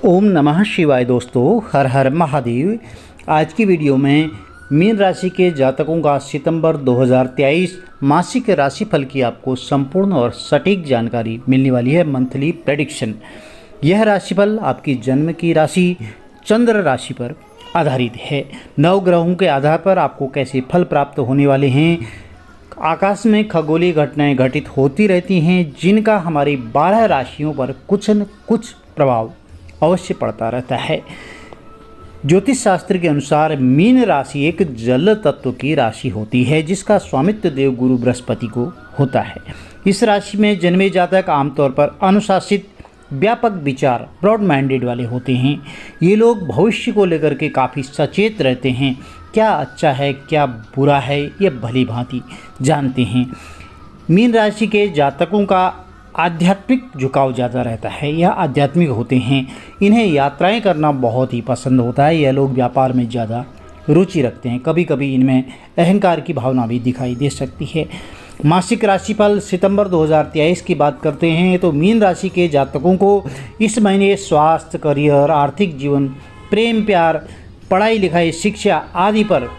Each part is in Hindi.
ओम नमः शिवाय। दोस्तों, हर हर महादेव। आज की वीडियो में मीन राशि के जातकों का सितंबर 2023 मासिक राशिफल की आपको संपूर्ण और सटीक जानकारी मिलने वाली है। Monthly prediction. यह राशिफल आपकी जन्म की राशि चंद्र राशि पर आधारित है। नवग्रहों के आधार पर आपको कैसे फल प्राप्त होने वाले हैं। आकाश में खगोलीय घटनाएं घटित होती रहती हैं जिनका हमारी 12 राशियों पर कुछ न कुछ प्रभाव अवश्य पड़ता रहता है। ज्योतिष शास्त्र के अनुसार मीन राशि एक जल तत्व की राशि होती है जिसका स्वामित्व देव गुरु बृहस्पति को होता है। इस राशि में जन्मे जातक आमतौर पर अनुशासित, व्यापक विचार, ब्रॉड माइंडेड वाले होते हैं। ये लोग भविष्य को लेकर के काफ़ी सचेत रहते हैं। क्या अच्छा है, क्या बुरा है, ये भली भांति जानते हैं। मीन राशि के जातकों का आध्यात्मिक झुकाव ज़्यादा रहता है। यह आध्यात्मिक होते हैं। इन्हें यात्राएं करना बहुत ही पसंद होता है। यह लोग व्यापार में ज़्यादा रुचि रखते हैं। कभी कभी इनमें अहंकार की भावना भी दिखाई दे सकती है। मासिक राशिफल सितंबर 2023 की बात करते हैं तो मीन राशि के जातकों को इस महीने स्वास्थ्य, करियर, आर्थिक जीवन, प्रेम प्यार, पढ़ाई लिखाई, शिक्षा आदि पर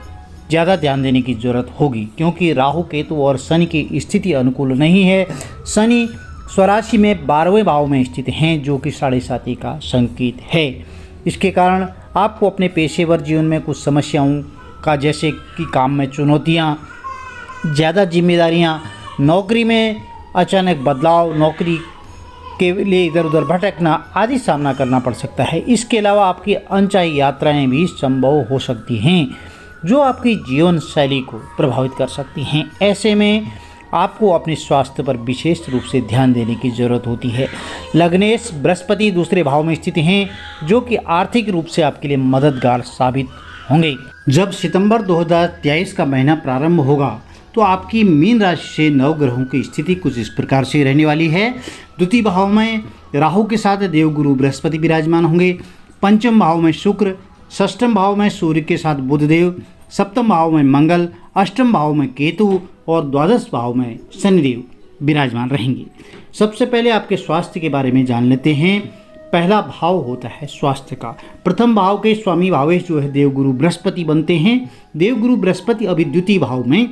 ज़्यादा ध्यान देने की ज़रूरत होगी क्योंकि राहु, केतु और शनि की स्थिति अनुकूल नहीं है। शनि स्वराशि में 12वें भाव में स्थित हैं जो कि 7.5 का संकेत है। इसके कारण आपको अपने पेशेवर जीवन में कुछ समस्याओं का, जैसे कि काम में चुनौतियां, ज़्यादा जिम्मेदारियां, नौकरी में अचानक बदलाव, नौकरी के लिए इधर उधर भटकना आदि सामना करना पड़ सकता है। इसके अलावा आपकी अनचाही यात्राएं भी संभव हो सकती हैं जो आपकी जीवन शैली को प्रभावित कर सकती हैं। ऐसे में आपको अपने स्वास्थ्य पर विशेष रूप से ध्यान देने की ज़रूरत होती है। लग्नेश बृहस्पति दूसरे भाव में स्थित हैं जो कि आर्थिक रूप से आपके लिए मददगार साबित होंगे। जब सितंबर 2023 का महीना प्रारंभ होगा तो आपकी मीन राशि से नवग्रहों की स्थिति कुछ इस प्रकार से रहने वाली है। द्वितीय भाव में राहु के साथ देवगुरु बृहस्पति विराजमान होंगे। पंचम भाव में शुक्र, षष्ठम भाव में सूर्य के साथ बुधदेव, सप्तम भाव में मंगल, अष्टम भाव में केतु और द्वादश भाव में शनिदेव विराजमान रहेंगे। सबसे पहले आपके स्वास्थ्य के बारे में जान लेते हैं। पहला भाव होता है स्वास्थ्य का। प्रथम भाव के स्वामी भावेश जो है देवगुरु बृहस्पति बनते हैं। देवगुरु बृहस्पति अभी द्वितीय भाव में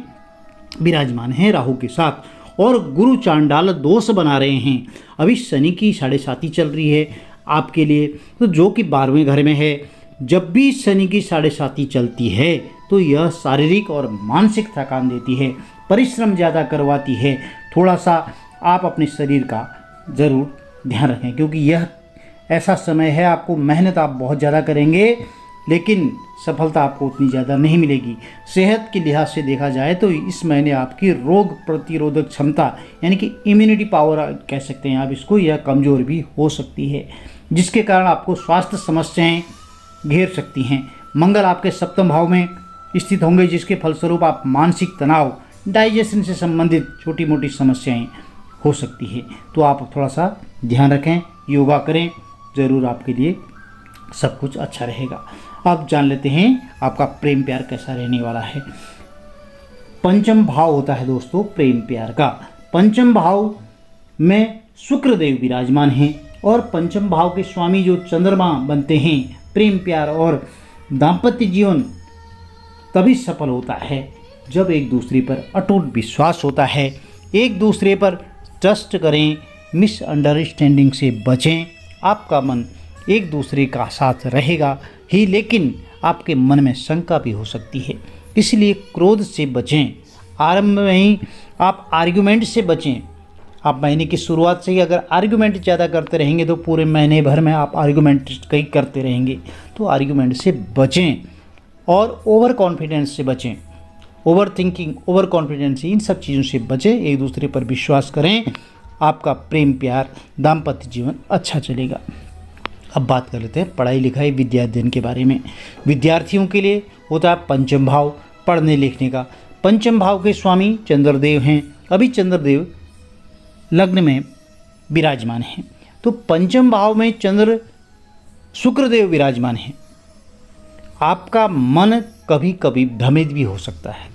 विराजमान हैं राहु के साथ और गुरु चांडाल दोष बना रहे हैं। अभी शनि की 7.5 चल रही है आपके लिए, तो जो कि 12वें घर में है। जब भी शनि की 7.5 चलती है तो यह शारीरिक और मानसिक थकान देती है, परिश्रम ज़्यादा करवाती है। थोड़ा सा आप अपने शरीर का ज़रूर ध्यान रखें क्योंकि यह ऐसा समय है, आपको मेहनत आप बहुत ज़्यादा करेंगे लेकिन सफलता आपको उतनी ज़्यादा नहीं मिलेगी। सेहत के लिहाज से देखा जाए तो इस महीने आपकी रोग प्रतिरोधक क्षमता यानी कि इम्यूनिटी पावर कह सकते हैं आप इसको, यह कमज़ोर भी हो सकती है जिसके कारण आपको स्वास्थ्य समस्याएँ घेर सकती हैं। मंगल आपके सप्तम भाव में स्थित होंगे जिसके फलस्वरूप आप मानसिक तनाव, डाइजेशन से संबंधित छोटी मोटी समस्याएं हो सकती है। तो आप थोड़ा सा ध्यान रखें, योगा करें, ज़रूर आपके लिए सब कुछ अच्छा रहेगा। अब जान लेते हैं आपका प्रेम प्यार कैसा रहने वाला है। पंचम भाव होता है दोस्तों प्रेम प्यार का। पंचम भाव में शुक्रदेव विराजमान हैं और पंचम भाव के स्वामी जो चंद्रमा बनते हैं। प्रेम प्यार और दाम्पत्य जीवन तभी सफल होता है जब एक दूसरे पर अटूट विश्वास होता है। एक दूसरे पर ट्रस्ट करें, मिसअंडरस्टैंडिंग से बचें। आपका मन एक दूसरे का साथ रहेगा ही लेकिन आपके मन में शंका भी हो सकती है, इसलिए क्रोध से बचें। आरंभ में ही आप आर्ग्यूमेंट से बचें। आप महीने की शुरुआत से ही अगर आर्ग्यूमेंट ज़्यादा करते रहेंगे तो पूरे महीने भर में आप आर्ग्यूमेंट कई करते रहेंगे। तो आर्ग्यूमेंट से बचें और ओवर कॉन्फिडेंस से बचें। ओवर थिंकिंग, ओवर कॉन्फिडेंस, इन सब चीज़ों से बचें। एक दूसरे पर विश्वास करें, आपका प्रेम प्यार, दाम्पत्य जीवन अच्छा चलेगा। अब बात कर लेते हैं पढ़ाई लिखाई, विद्या अध्ययन के बारे में। विद्यार्थियों के लिए होता है पंचम भाव पढ़ने लिखने का। पंचम भाव के स्वामी चंद्रदेव हैं। अभी चंद्रदेव लग्न में विराजमान हैं तो पंचम भाव में चंद्र शुक्रदेव विराजमान हैं। आपका मन कभी कभी भ्रमित भी हो सकता है।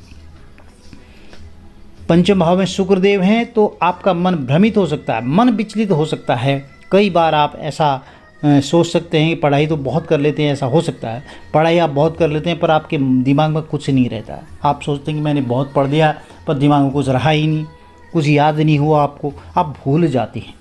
पंचम भाव में शुक्रदेव हैं तो आपका मन भ्रमित हो सकता है, मन विचलित हो सकता है। कई बार आप ऐसा सोच सकते हैं कि पढ़ाई तो बहुत कर लेते हैं, ऐसा हो सकता है। पढ़ाई आप बहुत कर लेते हैं पर आपके दिमाग में कुछ नहीं रहता है। आप सोचते हैं कि मैंने बहुत पढ़ लिया पर दिमाग में कुछ रहा ही नहीं, कुछ याद नहीं हुआ आपको, आप भूल जाते हैं।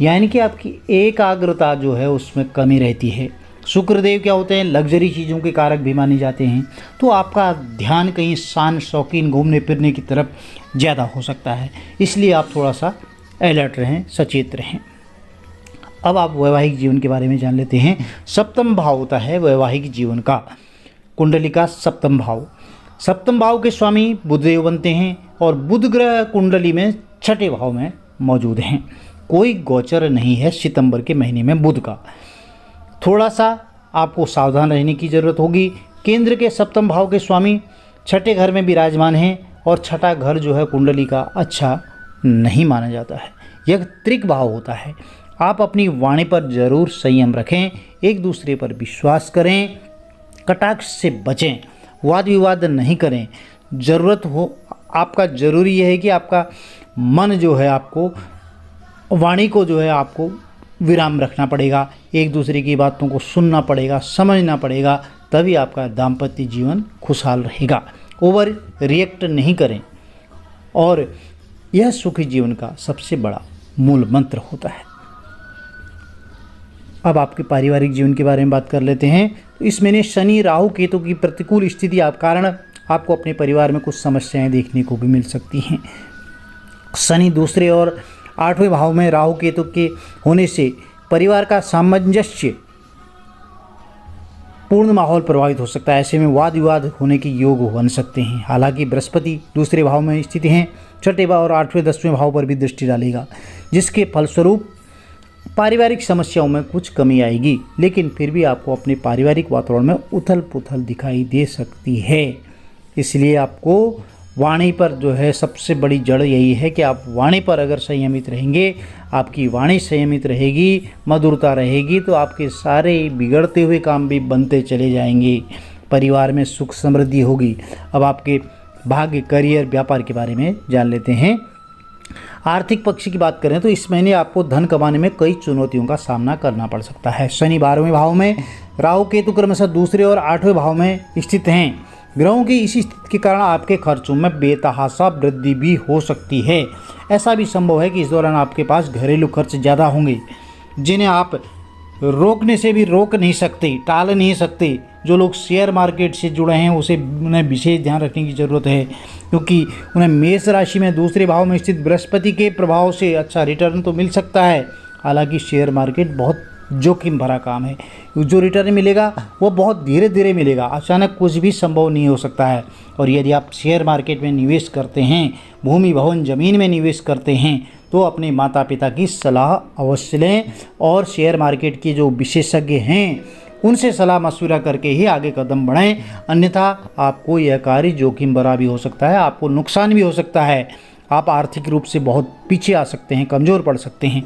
यानी कि आपकी एकाग्रता जो है उसमें कमी रहती है। शुक्रदेव क्या होते हैं, लग्जरी चीज़ों के कारक भी माने जाते हैं। तो आपका ध्यान कहीं शान शौकीन घूमने फिरने की तरफ ज़्यादा हो सकता है, इसलिए आप थोड़ा सा अलर्ट रहें, सचेत रहें। अब आप वैवाहिक जीवन के बारे में जान लेते हैं। सप्तम भाव होता है वैवाहिक जीवन का, कुंडली का सप्तम भाव। सप्तम भाव के स्वामी बुधदेव बनते हैं और बुध ग्रह कुंडली में छठे भाव में मौजूद हैं। कोई गोचर नहीं है सितंबर के महीने में बुध का। थोड़ा सा आपको सावधान रहने की ज़रूरत होगी। केंद्र के सप्तम भाव के स्वामी छठे घर में विराजमान हैं और छठा घर जो है कुंडली का अच्छा नहीं माना जाता है। यह त्रिक भाव होता है। आप अपनी वाणी पर जरूर संयम रखें, एक दूसरे पर विश्वास करें, कटाक्ष से बचें, वाद विवाद नहीं करें। ज़रूरत हो आपका ज़रूरी यह है कि आपका मन जो है, आपको वाणी को जो है आपको विराम रखना पड़ेगा, एक दूसरे की बातों को सुनना पड़ेगा, समझना पड़ेगा, तभी आपका दाम्पत्य जीवन खुशहाल रहेगा। ओवर रिएक्ट नहीं करें और यह सुखी जीवन का सबसे बड़ा मूल मंत्र होता है। अब आपके पारिवारिक जीवन के बारे में बात कर लेते हैं। तो इस महीने शनि राहु केतु की प्रतिकूल स्थिति आप कारण आपको अपने परिवार में कुछ समस्याएं देखने को भी मिल सकती हैं। शनि दूसरे और 8वें भाव में राहु केतु के होने से परिवार का सामंजस्य पूर्ण माहौल प्रभावित हो सकता है। ऐसे में वाद विवाद होने के योग बन सकते हैं। हालांकि बृहस्पति दूसरे भाव में स्थित हैं, छठे भाव और 8वें 10वें भाव पर भी दृष्टि डालेगा, जिसके फलस्वरूप पारिवारिक समस्याओं में कुछ कमी आएगी, लेकिन फिर भी आपको अपने पारिवारिक वातावरण में उथल पुथल दिखाई दे सकती है। इसलिए आपको वाणी पर जो है सबसे बड़ी जड़ यही है कि आप वाणी पर अगर संयमित रहेंगे, आपकी वाणी संयमित रहेगी, मधुरता रहेगी, तो आपके सारे बिगड़ते हुए काम भी बनते चले जाएंगे। परिवार में सुख समृद्धि होगी। अब आपके भाग्य, करियर, व्यापार के बारे में जान लेते हैं। आर्थिक पक्ष की बात करें तो इस महीने आपको धन कमाने में कई चुनौतियों का सामना करना पड़ सकता है। शनि 12वें भाव में, राहु केतु क्रमशः दूसरे और 8वें भाव में स्थित हैं। ग्रहों की इसी स्थिति के कारण आपके खर्चों में बेतहाशा वृद्धि भी हो सकती है। ऐसा भी संभव है कि इस दौरान आपके पास घरेलू खर्च ज़्यादा होंगे, जिन्हें आप रोकने से भी रोक नहीं सकते, टाल नहीं सकते। जो लोग शेयर मार्केट से जुड़े हैं उन्हें विशेष ध्यान रखने की ज़रूरत है, क्योंकि उन्हें मेष राशि में दूसरे भाव में स्थित बृहस्पति के प्रभाव से अच्छा रिटर्न तो मिल सकता है। हालांकि शेयर मार्केट बहुत जोखिम भरा काम है। जो रिटर्न मिलेगा वो बहुत धीरे धीरे मिलेगा, अचानक कुछ भी संभव नहीं हो सकता है। और यदि आप शेयर मार्केट में निवेश करते हैं, भूमि भवन ज़मीन में निवेश करते हैं, तो अपने माता पिता की सलाह अवश्य लें और शेयर मार्केट के जो विशेषज्ञ हैं उनसे सलाह मशवरा करके ही आगे कदम बढ़ाएं, अन्यथा आपको यह कार्य जोखिम भरा भी हो सकता है, आपको नुकसान भी हो सकता है। आप आर्थिक रूप से बहुत पीछे आ सकते हैं, कमज़ोर पड़ सकते हैं।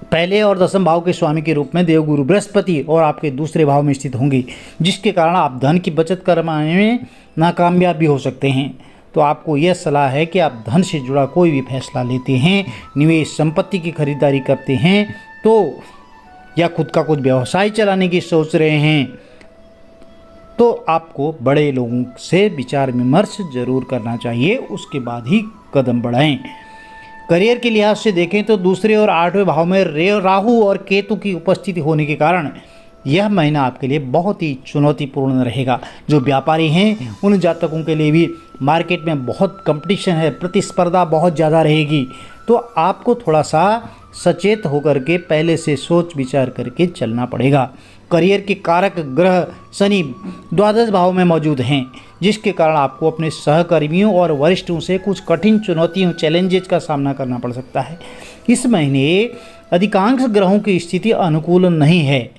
पहले और 10वें भाव के स्वामी के रूप में देवगुरु बृहस्पति और आपके दूसरे भाव में स्थित होंगे, जिसके कारण आप धन की बचत करवाने में नाकामयाब भी हो सकते हैं। तो आपको यह सलाह है कि आप धन से जुड़ा कोई भी फैसला लेते हैं, निवेश संपत्ति की खरीदारी करते हैं, तो या खुद का कुछ व्यवसाय चलाने की सोच रहे हैं, तो आपको बड़े लोगों से विचार विमर्श जरूर करना चाहिए, उसके बाद ही कदम बढ़ाएं। करियर के लिहाज से देखें तो दूसरे और 8वें भाव में राहु और केतु की उपस्थिति होने के कारण यह महीना आपके लिए बहुत ही चुनौतीपूर्ण रहेगा। जो व्यापारी हैं उन जातकों के लिए भी मार्केट में बहुत कंपटीशन है, प्रतिस्पर्धा बहुत ज़्यादा रहेगी, तो आपको थोड़ा सा सचेत होकर के पहले से सोच विचार करके चलना पड़ेगा। करियर के कारक ग्रह शनि द्वादश भाव में मौजूद हैं, जिसके कारण आपको अपने सहकर्मियों और वरिष्ठों से कुछ कठिन चुनौतियों, चैलेंजेस का सामना करना पड़ सकता है। इस महीने अधिकांश ग्रहों की स्थिति अनुकूल नहीं है,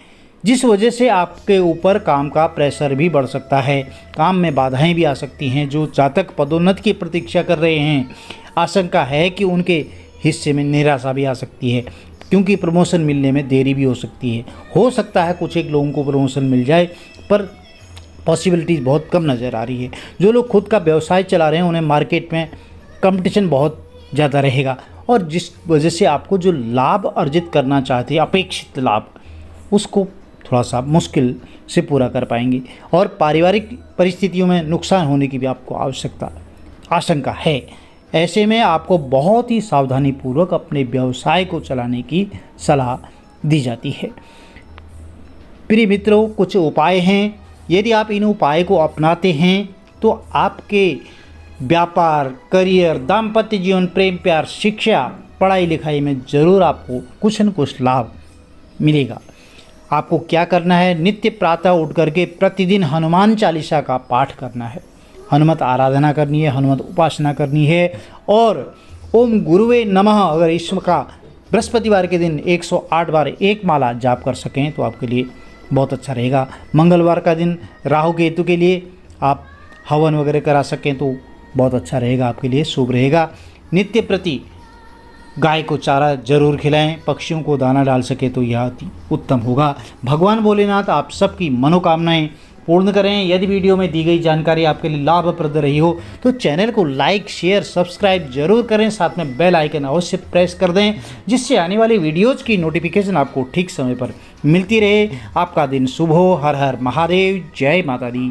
जिस वजह से आपके ऊपर काम का प्रेशर भी बढ़ सकता है। काम में बाधाएं भी आ सकती हैं। जो जातक पदोन्नति की प्रतीक्षा कर रहे हैं, आशंका है कि उनके हिस्से में निराशा भी आ सकती है, क्योंकि प्रमोशन मिलने में देरी भी हो सकती है। हो सकता है कुछ एक लोगों को प्रमोशन मिल जाए, पर पॉसिबिलिटीज़ बहुत कम नज़र आ रही है। जो लोग खुद का व्यवसाय चला रहे हैं उन्हें मार्केट में कंपटीशन बहुत ज़्यादा रहेगा, और जिस वजह से आपको जो लाभ अर्जित करना चाहते हैं, अपेक्षित लाभ, उसको थोड़ा सा मुश्किल से पूरा कर पाएंगे और पारिवारिक परिस्थितियों में नुकसान होने की भी आपको आशंका है। ऐसे में आपको बहुत ही सावधानीपूर्वक अपने व्यवसाय को चलाने की सलाह दी जाती है। प्रिय मित्रों, कुछ उपाय हैं, यदि आप इन उपाय को अपनाते हैं तो आपके व्यापार, करियर, दाम्पत्य जीवन, प्रेम प्यार, शिक्षा, पढ़ाई लिखाई में ज़रूर आपको कुछ न कुछ लाभ मिलेगा। आपको क्या करना है, नित्य प्रातः उठ करके प्रतिदिन हनुमान चालीसा का पाठ करना है, हनुमत आराधना करनी है, हनुमत उपासना करनी है और ओम गुरुवे नमः अगर ईश्वर का बृहस्पतिवार के दिन 108 बार एक माला जाप कर सकें तो आपके लिए बहुत अच्छा रहेगा। मंगलवार का दिन राहु केतु के लिए आप हवन वगैरह करा सकें तो बहुत अच्छा रहेगा, आपके लिए शुभ रहेगा। नित्य प्रति गाय को चारा जरूर खिलाएं, पक्षियों को दाना डाल सके तो यह अति उत्तम होगा। भगवान भोलेनाथ आप सबकी मनोकामनाएं पूर्ण करें। यदि वीडियो में दी गई जानकारी आपके लिए लाभप्रद रही हो तो चैनल को लाइक, शेयर, सब्सक्राइब जरूर करें, साथ में बेल आइकन अवश्य प्रेस कर दें जिससे आने वाली वीडियोज़ की नोटिफिकेशन आपको ठीक समय पर मिलती रहे। आपका दिन शुभ हो। हर हर महादेव। जय माता दी।